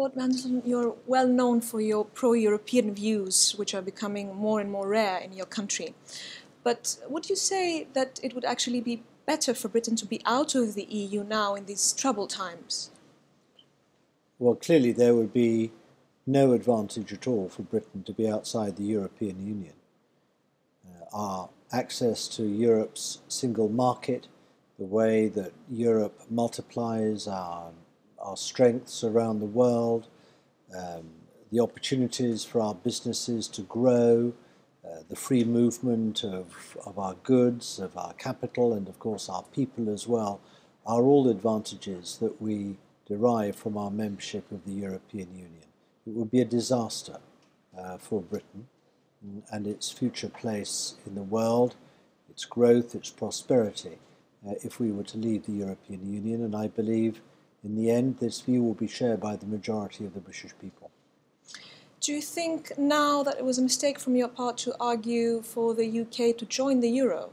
Lord Mάντελσον, you're well known for your pro-European views, which are becoming more and more rare in your country. But would you say that it would actually be better for Britain to be out of the EU now in these troubled times? Well, clearly there would be no advantage at all for Britain to be outside the European Union. Our access to Europe's single market, the way that Europe multiplies our strengths around the world, the opportunities for our businesses to grow, the free movement of our goods, of our capital, and of course our people as well, are all advantages that we derive from our membership of the European Union. It would be a disaster for Britain and its future place in the world, its growth, its prosperity, if we were to leave the European Union, and I believe in the end this view will be shared by the majority of the British people. Do you think now that it was a mistake from your part to argue for the UK to join the euro?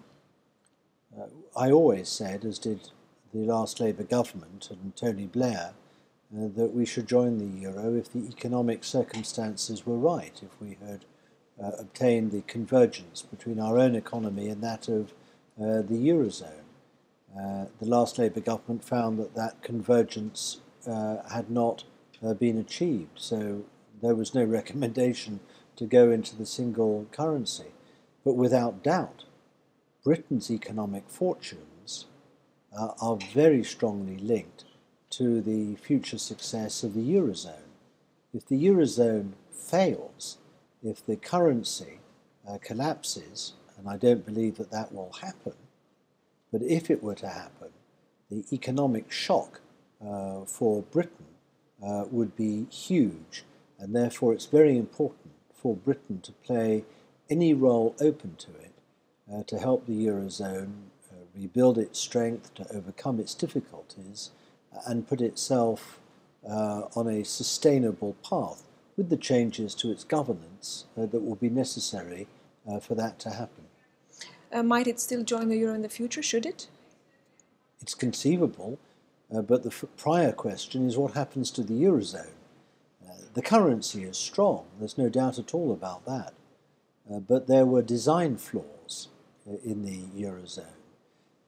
I always said, as did the last Labour government and Tony Blair, that we should join the euro if the economic circumstances were right, if we had obtained the convergence between our own economy and that of the eurozone. The last Labour government found that that convergence had not been achieved, so there was no recommendation to go into the single currency. But without doubt, Britain's economic fortunes are very strongly linked to the future success of the eurozone. If the eurozone fails, if the currency collapses, and I don't believe that that will happen, but if it were to happen, the economic shock for Britain would be huge, and therefore it's very important for Britain to play any role open to it to help the eurozone rebuild its strength, to overcome its difficulties, and put itself on a sustainable path with the changes to its governance that will be necessary for that to happen. Might it still join the euro in the future, should it? It's conceivable, but the prior question is what happens to the eurozone. The currency is strong, there's no doubt at all about that, but there were design flaws in the eurozone.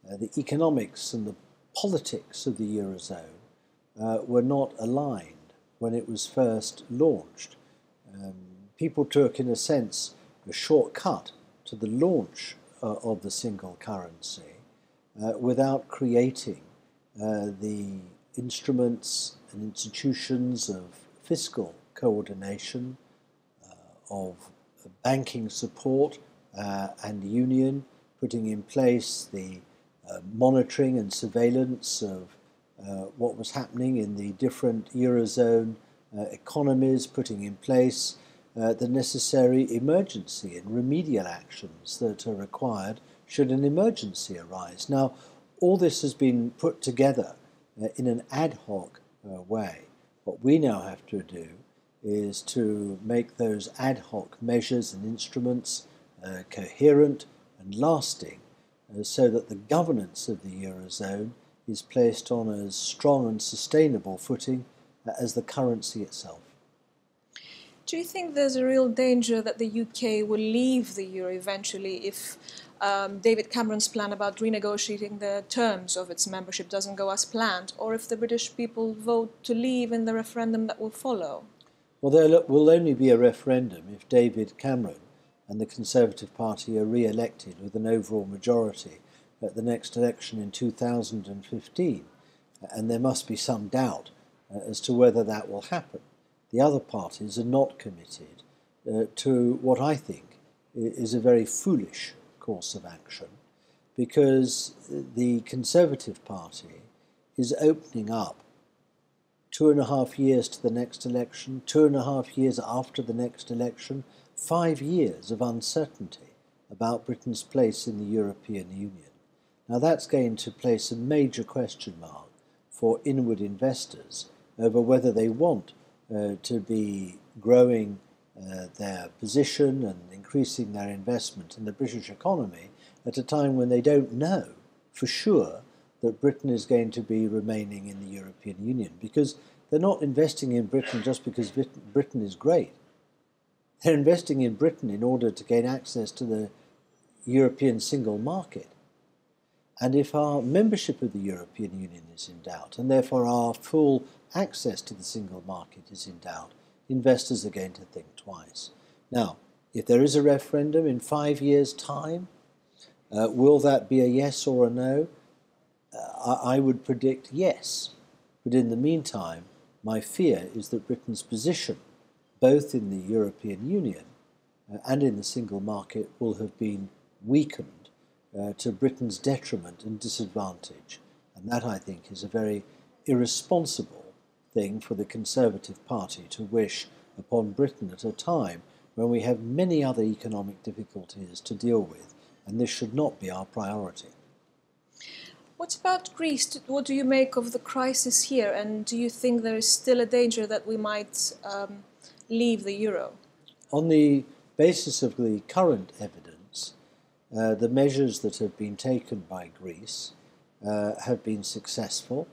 The economics and the politics of the eurozone were not aligned when it was first launched. People took, in a sense, a shortcut to the launch of the single currency without creating the instruments and institutions of fiscal coordination, of banking support and union, putting in place the monitoring and surveillance of what was happening in the different eurozone economies, putting in place the necessary emergency and remedial actions that are required should an emergency arise. Now, all this has been put together in an ad hoc way. What we now have to do is to make those ad hoc measures and instruments coherent and lasting so that the governance of the eurozone is placed on as strong and sustainable footing as the currency itself. Do you think there's a real danger that the UK will leave the euro eventually if David Cameron's plan about renegotiating the terms of its membership doesn't go as planned, or if the British people vote to leave in the referendum that will follow? Well, there will only be a referendum if David Cameron and the Conservative Party are re-elected with an overall majority at the next election in 2015, and there must be some doubt as to whether that will happen. The other parties are not committed to what I think is a very foolish course of action, because the Conservative Party is opening up 2.5 years to the next election, 2.5 years after the next election, 5 years of uncertainty about Britain's place in the European Union. Now that's going to place a major question mark for inward investors over whether they want to be growing their position and increasing their investment in the British economy at a time when they don't know for sure that Britain is going to be remaining in the European Union, because they're not investing in Britain just because Britain is great. They're investing in Britain in order to gain access to the European single market. And if our membership of the European Union is in doubt, and therefore our full access to the single market is in doubt, investors are going to think twice. Now, if there is a referendum in 5 years' time, will that be a yes or a no? I would predict yes. But in the meantime, my fear is that Britain's position, both in the European Union and in the single market, will have been weakened to Britain's detriment and disadvantage. And that, I think, is a very irresponsible thing for the Conservative Party to wish upon Britain at a time when we have many other economic difficulties to deal with, and this should not be our priority. What about Greece? What do you make of the crisis here, and do you think there is still a danger that we might leave the euro? On the basis of the current evidence, the measures that have been taken by Greece have been successful.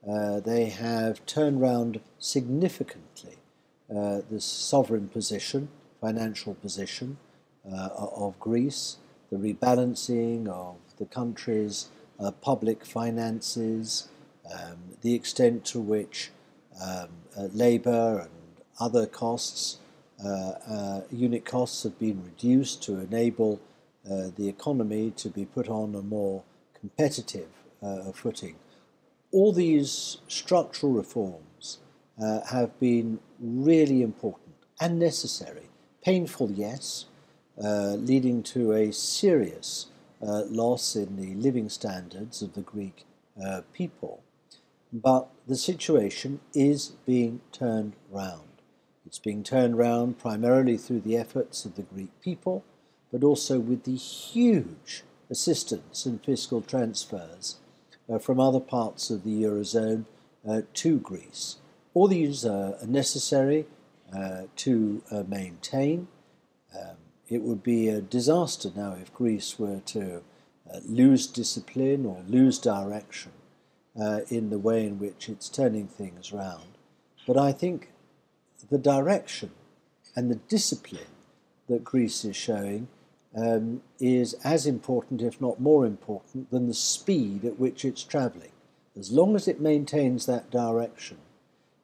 They have turned round significantly the sovereign position, financial position of Greece, the rebalancing of the country's public finances, the extent to which labour and other costs, unit costs have been reduced to enable the economy to be put on a more competitive footing. All these structural reforms have been really important and necessary. Painful, yes, leading to a serious loss in the living standards of the Greek people. But the situation is being turned round. It's being turned round primarily through the efforts of the Greek people, but also with the huge assistance and fiscal transfers from other parts of the Eurozone to Greece. All these are necessary to maintain. It would be a disaster now if Greece were to lose discipline or lose direction in the way in which it's turning things round. But I think the direction and the discipline that Greece is showing is as important, if not more important, than the speed at which it's travelling. As long as it maintains that direction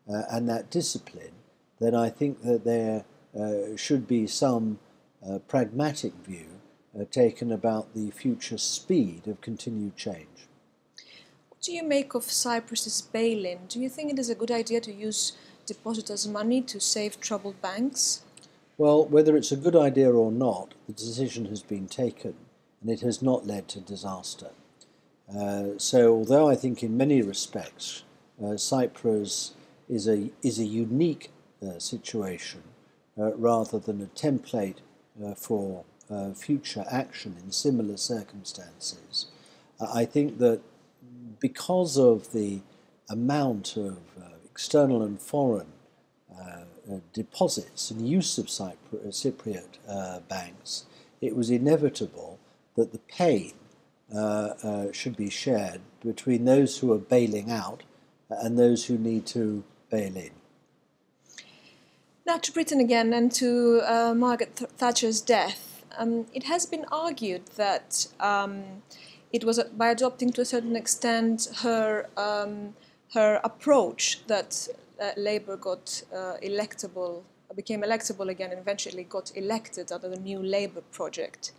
and that discipline, then I think that there should be some pragmatic view taken about the future speed of continued change. What do you make of Cyprus's bail-in? Do you think it is a good idea to use depositors' money to save troubled banks? Well, whether it's a good idea or not, the decision has been taken and it has not led to disaster. So although I think in many respects Cyprus is a unique situation rather than a template for future action in similar circumstances, I think that because of the amount of external and foreign deposits and use of Cypriot banks, it was inevitable that the pain should be shared between those who are bailing out and those who need to bail in. Now to Britain again and to Márgáret Thátser's death. It has been argued that it was by adopting to a certain extent her approach that Labour became electable again and eventually got elected under the new Labour project.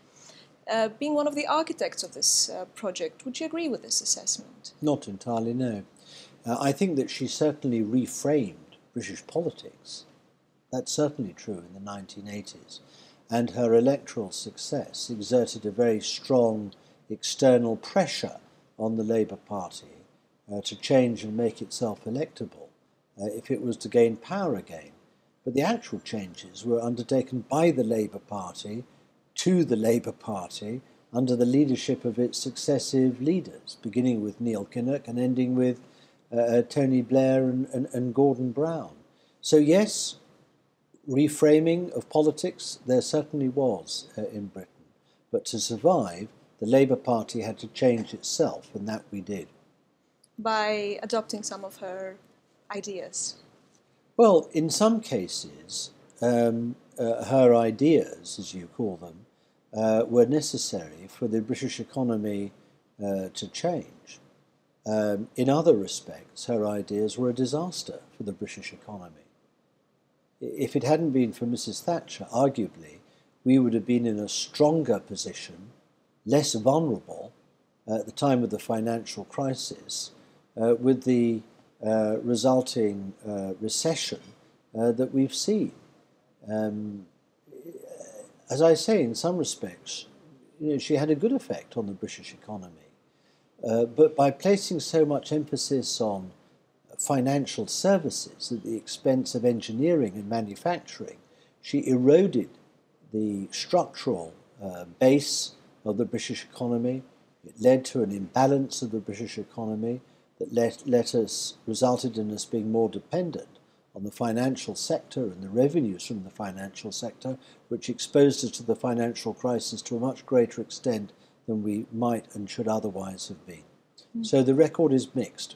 Being one of the architects of this project, would you agree with this assessment? Not entirely, no. I think that she certainly reframed British politics. That's certainly true in the 1980s. And her electoral success exerted a very strong external pressure on the Labour Party to change and make itself electable if it was to gain power again. But the actual changes were undertaken by the Labour Party to the Labour Party under the leadership of its successive leaders, beginning with Neil Kinnock and ending with Tony Blair and Gordon Brown. So yes, reframing of politics there certainly was in Britain. But to survive, the Labour Party had to change itself, and that we did. by adopting some of her ideas? Well, in some cases, her ideas, as you call them, were necessary for the British economy to change. In other respects, her ideas were a disaster for the British economy. If it hadn't been for Mrs. Thatcher, arguably, we would have been in a stronger position, less vulnerable, at the time of the financial crisis, with the resulting recession that we've seen. As I say, in some respects, she had a good effect on the British economy. But by placing so much emphasis on financial services at the expense of engineering and manufacturing, she eroded the structural base of the British economy. It led to an imbalance of the British economy that resulted in us being more dependent on the financial sector and the revenues from the financial sector, which exposed us to the financial crisis to a much greater extent than we might and should otherwise have been. So the record is mixed.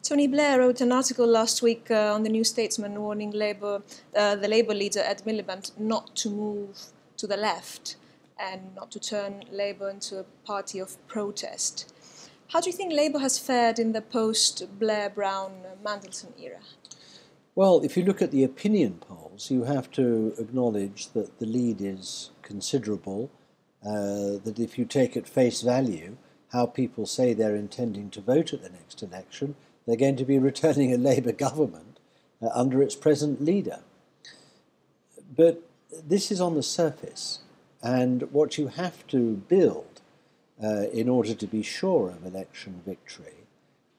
Tony Blair wrote an article last week on the New Statesman warning the Labour leader Ed Miliband not to move to the left and not to turn Labour into a party of protest. How do you think Labour has fared in the post-Blair-Brown-Mándelson era? Well, if you look at the opinion polls, you have to acknowledge that the lead is considerable, that if you take at face value how people say they're intending to vote at the next election, they're going to be returning a Labour government under its present leader. But this is on the surface, and what you have to build in order to be sure of election victory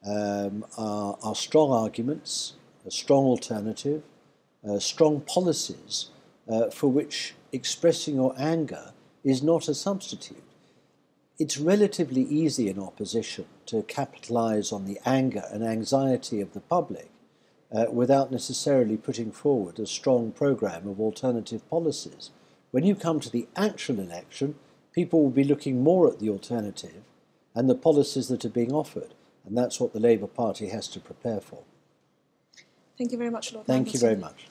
are strong arguments, a strong alternative, strong policies for which expressing your anger is not a substitute. It's relatively easy in opposition to capitalise on the anger and anxiety of the public without necessarily putting forward a strong programme of alternative policies. When you come to the actual election, people will be looking more at the alternative and the policies that are being offered, and that's what the Labour Party has to prepare for. Thank you very much, Lord Thank you Mándelson. very much.